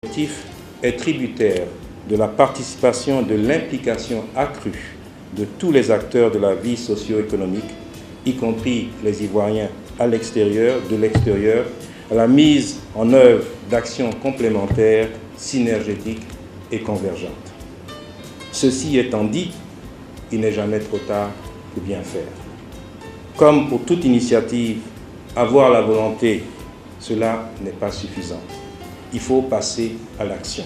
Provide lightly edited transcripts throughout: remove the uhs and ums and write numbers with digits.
L'objectif est tributaire de la participation, de l'implication accrue de tous les acteurs de la vie socio-économique, y compris les Ivoiriens à l'extérieur, de l'extérieur, à la mise en œuvre d'actions complémentaires, synergétiques et convergentes. Ceci étant dit, il n'est jamais trop tard pour bien faire. Comme pour toute initiative, avoir la volonté, cela n'est pas suffisant. Il faut passer à l'action.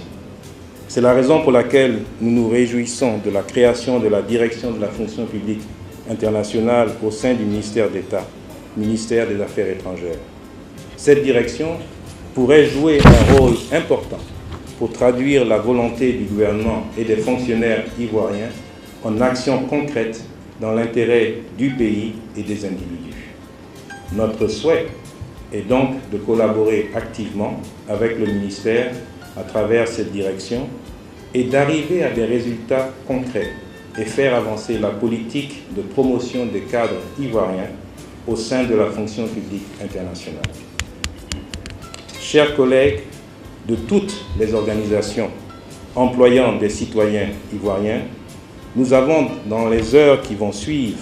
C'est la raison pour laquelle nous nous réjouissons de la création de la direction de la fonction publique internationale au sein du ministère d'État, ministère des Affaires étrangères. Cette direction pourrait jouer un rôle important pour traduire la volonté du gouvernement et des fonctionnaires ivoiriens en actions concrètes dans l'intérêt du pays et des individus. Notre souhait est donc de collaborer activement avec le ministère à travers cette direction et d'arriver à des résultats concrets et faire avancer la politique de promotion des cadres ivoiriens au sein de la fonction publique internationale. Chers collègues de toutes les organisations employant des citoyens ivoiriens, nous avons, dans les heures qui vont suivre,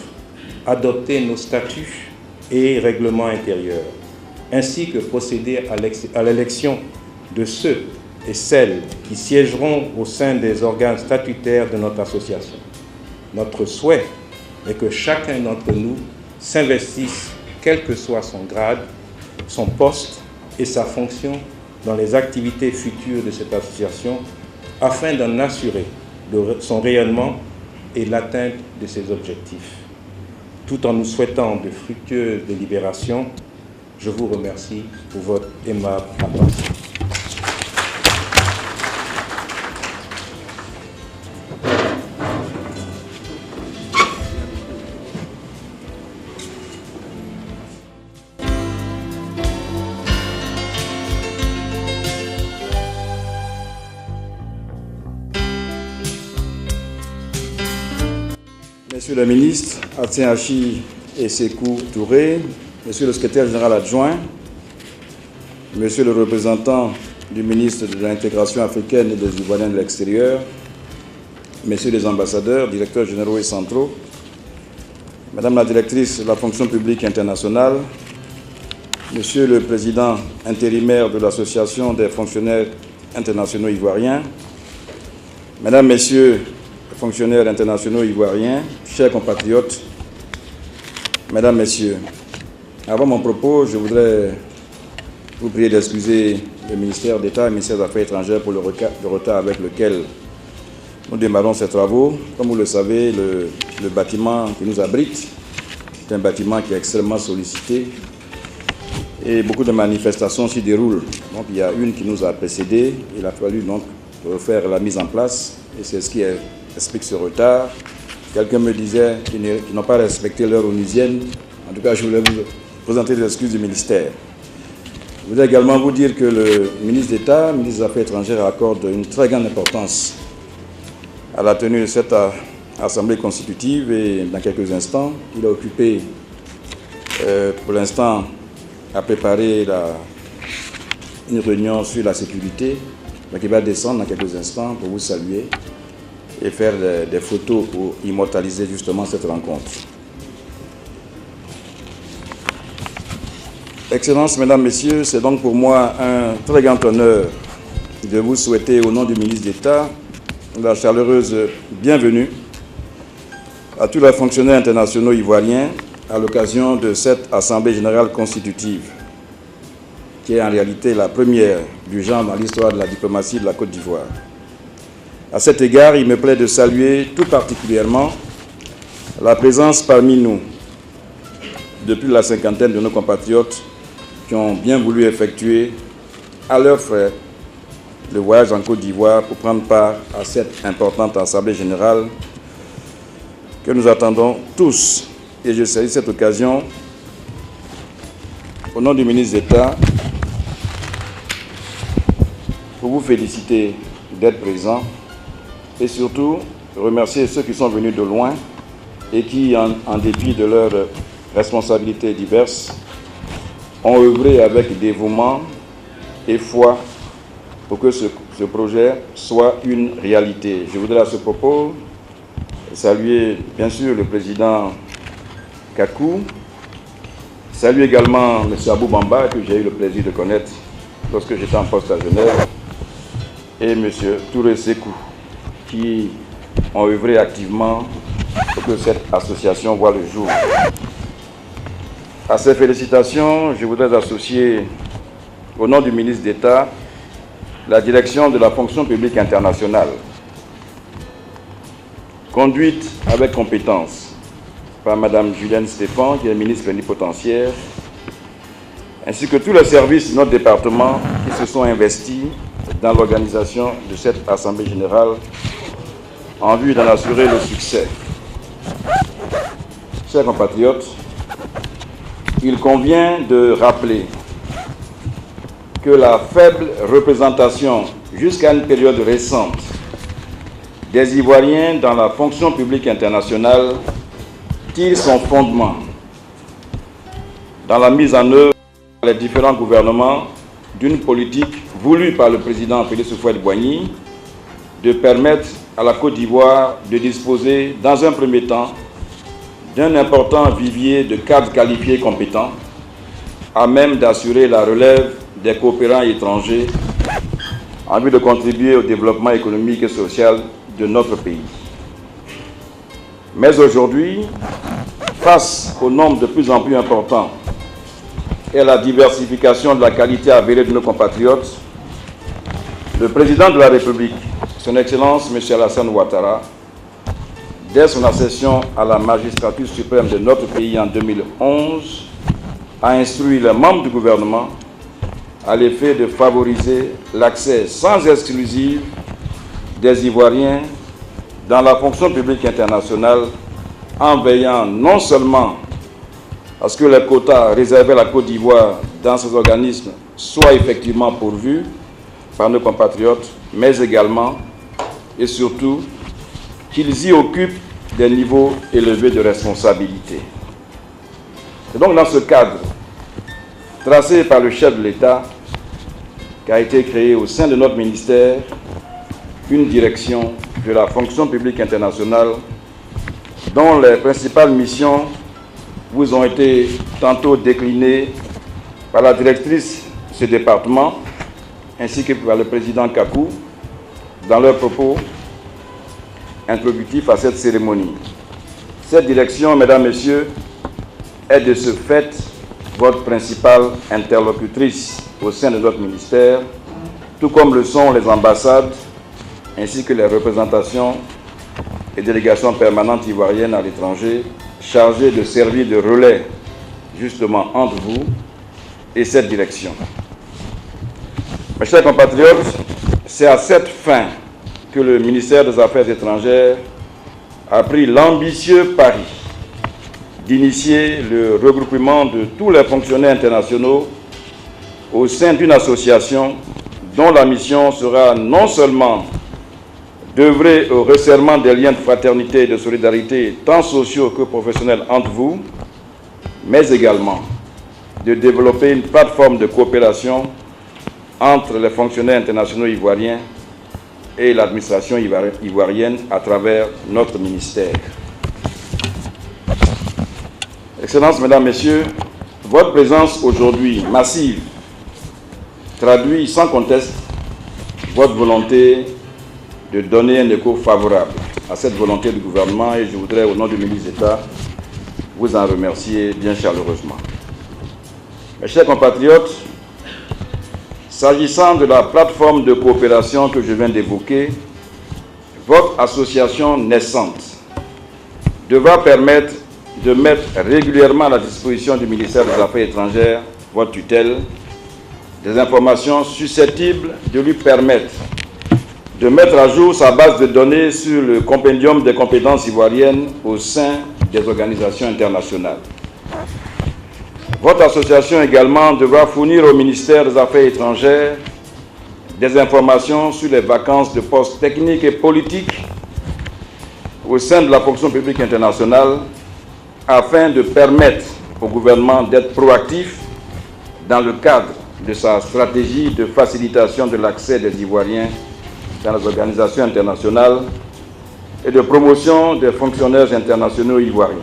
adopté nos statuts et règlements intérieurs, ainsi que procéder à l'élection de ceux et celles qui siégeront au sein des organes statutaires de notre association. Notre souhait est que chacun d'entre nous s'investisse, quel que soit son grade, son poste et sa fonction dans les activités futures de cette association, afin d'en assurer son rayonnement et l'atteinte de ses objectifs. Tout en nous souhaitant de fructueuses délibérations, je vous remercie pour votre aimable attention. Monsieur le ministre, Atien-Hachi et Sekou Touré, Monsieur le secrétaire général adjoint, Monsieur le représentant du ministre de l'Intégration africaine et des Ivoiriens de l'extérieur, Messieurs les ambassadeurs, directeurs généraux et centraux, Madame la directrice de la fonction publique internationale, Monsieur le président intérimaire de l'Association des fonctionnaires internationaux ivoiriens, Mesdames, Messieurs les fonctionnaires internationaux ivoiriens, chers compatriotes, Mesdames, Messieurs, avant mon propos, je voudrais vous prier d'excuser le ministère d'État et le ministère des Affaires étrangères pour le retard avec lequel nous démarrons ces travaux. Comme vous le savez, le bâtiment qui nous abrite est un bâtiment qui est extrêmement sollicité et beaucoup de manifestations s'y déroulent. Donc il y a une qui nous a précédés, il a fallu donc refaire la mise en place et c'est ce qui explique ce retard. Quelqu'un me disait qu'ils n'ont pas respecté l'heure onusienne. En tout cas, je voulais vous présenter les excuses du ministère. Je voudrais également vous dire que le ministre d'État, le ministre des Affaires étrangères, accorde une très grande importance à la tenue de cette assemblée constitutive et dans quelques instants, il est occupé pour l'instant à préparer une réunion sur la sécurité. Donc il va descendre dans quelques instants pour vous saluer et faire des photos pour immortaliser justement cette rencontre. Excellences, Mesdames, Messieurs, c'est donc pour moi un très grand honneur de vous souhaiter au nom du ministre d'État la chaleureuse bienvenue à tous les fonctionnaires internationaux ivoiriens à l'occasion de cette Assemblée générale constitutive, qui est en réalité la première du genre dans l'histoire de la diplomatie de la Côte d'Ivoire. À cet égard, il me plaît de saluer tout particulièrement la présence parmi nous de plus de la cinquantaine de nos compatriotes qui ont bien voulu effectuer à leurs frais le voyage en Côte d'Ivoire pour prendre part à cette importante Assemblée générale que nous attendons tous. Et je saisis cette occasion, au nom du ministre d'État, pour vous féliciter d'être présent et surtout remercier ceux qui sont venus de loin et qui, en dépit de leurs responsabilités diverses, ont œuvré avec dévouement et foi pour que ce ce projet soit une réalité. Je voudrais à ce propos saluer bien sûr le président Kakou, saluer également M. Abou Bamba, que j'ai eu le plaisir de connaître lorsque j'étais en poste à Genève, et M. Touré Sekou, qui ont œuvré activement pour que cette association voit le jour. À ces félicitations, je voudrais associer, au nom du ministre d'État, la direction de la fonction publique internationale, conduite avec compétence par Mme Julienne Stéphane, qui est ministre plénipotentiaire, ainsi que tous les services de notre département qui se sont investis dans l'organisation de cette Assemblée générale en vue d'en assurer le succès. Chers compatriotes, il convient de rappeler que la faible représentation jusqu'à une période récente des Ivoiriens dans la fonction publique internationale tire son fondement dans la mise en œuvre par les différents gouvernements d'une politique voulue par le président Félix Houphouët-Boigny de permettre à la Côte d'Ivoire de disposer, dans un premier temps, d'un important vivier de cadres qualifiés compétents à même d'assurer la relève des coopérants étrangers en vue de contribuer au développement économique et social de notre pays. Mais aujourd'hui, face au nombre de plus en plus important et à la diversification de la qualité avérée de nos compatriotes, le président de la République, son Excellence M. Alassane Ouattara, dès son accession à la magistrature suprême de notre pays en 2011, a instruit les membres du gouvernement à l'effet de favoriser l'accès sans exclusive des Ivoiriens dans la fonction publique internationale en veillant non seulement à ce que les quotas réservés à la Côte d'Ivoire dans ces organismes soient effectivement pourvus par nos compatriotes, mais également et surtout qu'ils y occupent des niveaux élevés de responsabilité. C'est donc dans ce cadre, tracé par le chef de l'État, qu'a été créé au sein de notre ministère une direction de la fonction publique internationale dont les principales missions vous ont été tantôt déclinées par la directrice de ce département ainsi que par le président Kakou dans leurs propos introductifs à cette cérémonie. Cette direction, mesdames, messieurs, est de ce fait votre principale interlocutrice au sein de notre ministère, tout comme le sont les ambassades ainsi que les représentations et délégations permanentes ivoiriennes à l'étranger chargées de servir de relais justement entre vous et cette direction. Mes chers compatriotes, c'est à cette fin que le ministère des Affaires étrangères a pris l'ambitieux pari d'initier le regroupement de tous les fonctionnaires internationaux au sein d'une association dont la mission sera non seulement d'œuvrer au resserrement des liens de fraternité et de solidarité tant sociaux que professionnels entre vous, mais également de développer une plateforme de coopération entre les fonctionnaires internationaux ivoiriens et l'administration ivoirienne à travers notre ministère. Excellences, Mesdames, Messieurs, votre présence aujourd'hui massive traduit sans conteste votre volonté de donner un écho favorable à cette volonté du gouvernement et je voudrais, au nom du ministre d'État, vous en remercier bien chaleureusement. Mes chers compatriotes, s'agissant de la plateforme de coopération que je viens d'évoquer, votre association naissante devra permettre de mettre régulièrement à la disposition du ministère des Affaires étrangères, votre tutelle, des informations susceptibles de lui permettre de mettre à jour sa base de données sur le compendium des compétences ivoiriennes au sein des organisations internationales. Votre association également devra fournir au ministère des Affaires étrangères des informations sur les vacances de postes techniques et politiques au sein de la fonction publique internationale afin de permettre au gouvernement d'être proactif dans le cadre de sa stratégie de facilitation de l'accès des Ivoiriens dans les organisations internationales et de promotion des fonctionnaires internationaux ivoiriens.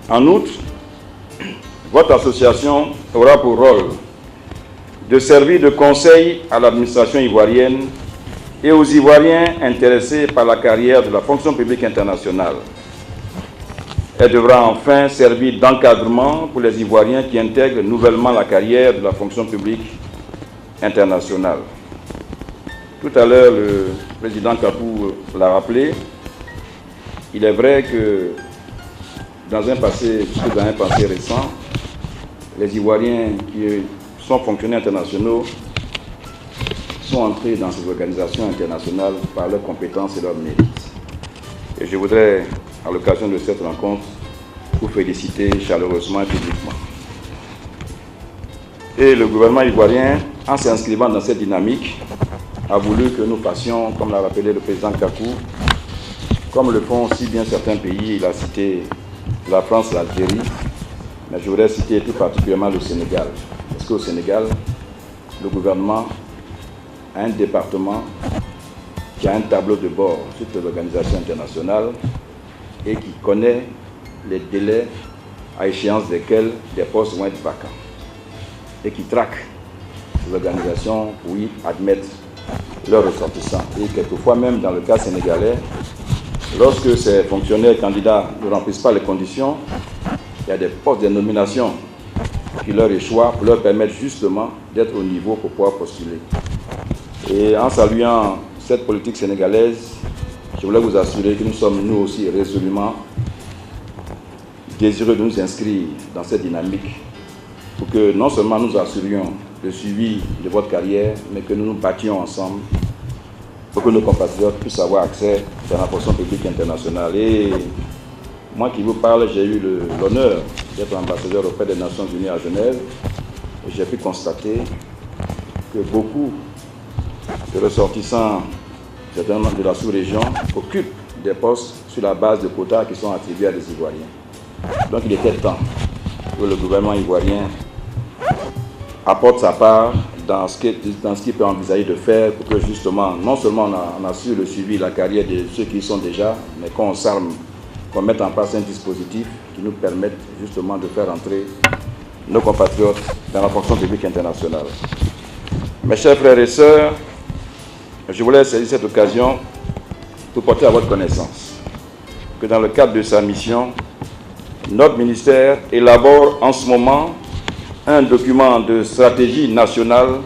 En outre, votre association aura pour rôle de servir de conseil à l'administration ivoirienne et aux Ivoiriens intéressés par la carrière de la fonction publique internationale. Elle devra enfin servir d'encadrement pour les Ivoiriens qui intègrent nouvellement la carrière de la fonction publique internationale. Tout à l'heure, le président Kapou l'a rappelé, il est vrai que dans un passé récent, les Ivoiriens qui sont fonctionnaires internationaux sont entrés dans ces organisations internationales par leurs compétences et leurs mérites. Et je voudrais, à l'occasion de cette rencontre, vous féliciter chaleureusement et publiquement. Et le gouvernement ivoirien, en s'inscrivant dans cette dynamique, a voulu que nous fassions, comme l'a rappelé le président Kakou, comme le font si bien certains pays. Il a cité la France, l'Algérie, mais je voudrais citer tout particulièrement le Sénégal. Parce qu'au Sénégal, le gouvernement a un département qui a un tableau de bord sur les organisations internationales et qui connaît les délais à échéance desquels des postes vont être vacants et qui traque ces organisations pour y admettre leurs ressortissants. Et quelquefois même dans le cas sénégalais, lorsque ces fonctionnaires candidats ne remplissent pas les conditions, il y a des postes de nomination qui leur échouent pour leur permettre justement d'être au niveau pour pouvoir postuler. Et en saluant cette politique sénégalaise, je voulais vous assurer que nous sommes nous aussi résolument désireux de nous inscrire dans cette dynamique pour que non seulement nous assurions le suivi de votre carrière, mais que nous nous battions ensemble pour que nos compatriotes puissent avoir accès à la fonction publique internationale. Et moi qui vous parle, j'ai eu l'honneur d'être ambassadeur auprès des Nations Unies à Genève et j'ai pu constater que beaucoup de ressortissants certainement de la sous-région occupent des postes sur la base de quotas qui sont attribués à des Ivoiriens. Donc il était temps que le gouvernement ivoirien apporte sa part dans ce qu'il peut envisager de faire pour que justement, non seulement on assure le suivi de la carrière de ceux qui y sont déjà, mais qu'on s'arme, qu'on mette en place un dispositif qui nous permette justement de faire entrer nos compatriotes dans la fonction publique internationale. Mes chers frères et sœurs, je voulais saisir cette occasion pour porter à votre connaissance que dans le cadre de sa mission, notre ministère élabore en ce moment un document de stratégie nationale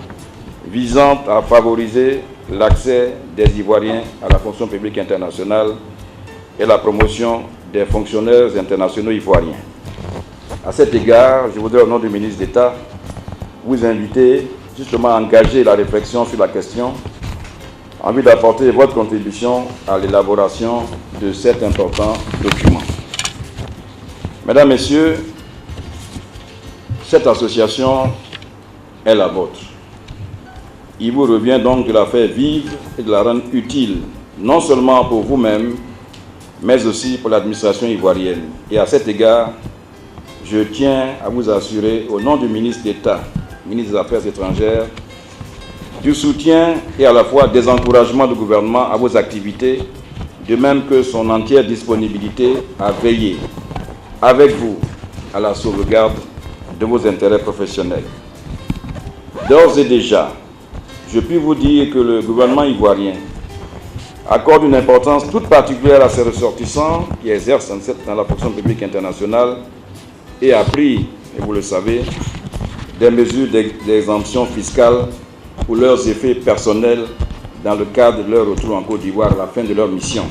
visant à favoriser l'accès des Ivoiriens à la fonction publique internationale et la promotion des fonctionnaires internationaux ivoiriens. À cet égard, je voudrais au nom du ministre d'État vous inviter justement à engager la réflexion sur la question en vue d'apporter votre contribution à l'élaboration de cet important document. Mesdames, Messieurs, cette association est la vôtre. Il vous revient donc de la faire vivre et de la rendre utile, non seulement pour vous-même, mais aussi pour l'administration ivoirienne. Et à cet égard, je tiens à vous assurer, au nom du ministre d'État, ministre des Affaires étrangères, du soutien et à la fois des encouragements du gouvernement à vos activités, de même que son entière disponibilité à veiller avec vous à la sauvegarde de vos intérêts professionnels. D'ores et déjà, je puis vous dire que le gouvernement ivoirien accorde une importance toute particulière à ses ressortissants qui exercent dans la fonction publique internationale et a pris, et vous le savez, des mesures d'exemption fiscale pour leurs effets personnels dans le cadre de leur retour en Côte d'Ivoire à la fin de leur mission.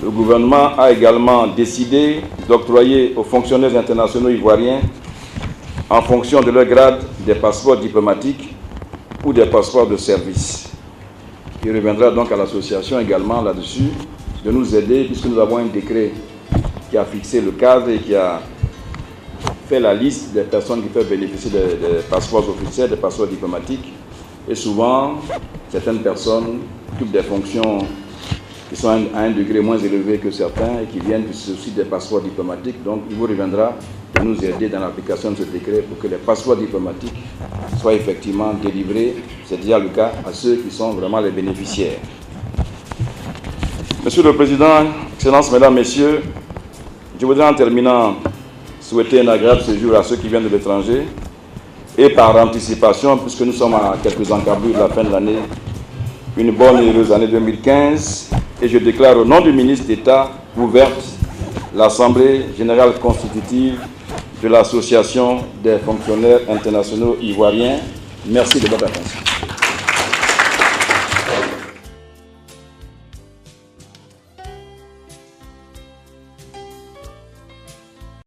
Le gouvernement a également décidé d'octroyer aux fonctionnaires internationaux ivoiriens, en fonction de leur grade, des passeports diplomatiques ou des passeports de service. Il reviendra donc à l'association également là-dessus de nous aider, puisque nous avons un décret qui a fixé le cadre et qui a fait la liste des personnes qui peuvent bénéficier des passeports officiels, des passeports diplomatiques. Et souvent, certaines personnes occupent des fonctions qui sont à un degré moins élevé que certains et qui viennent du souci des passeports diplomatiques. Donc, il vous reviendra de nous aider dans l'application de ce décret pour que les passeports diplomatiques soient effectivement délivrés, c'est déjà le cas, à ceux qui sont vraiment les bénéficiaires. Monsieur le Président, Excellences, Mesdames, Messieurs, je voudrais en terminant souhaiter un agréable séjour à ceux qui viennent de l'étranger et par anticipation, puisque nous sommes à quelques encablures de la fin de l'année, une bonne et heureuse année 2015, et je déclare au nom du ministre d'État ouverte l'Assemblée générale constitutive de l'Association des fonctionnaires internationaux ivoiriens. Merci de votre attention.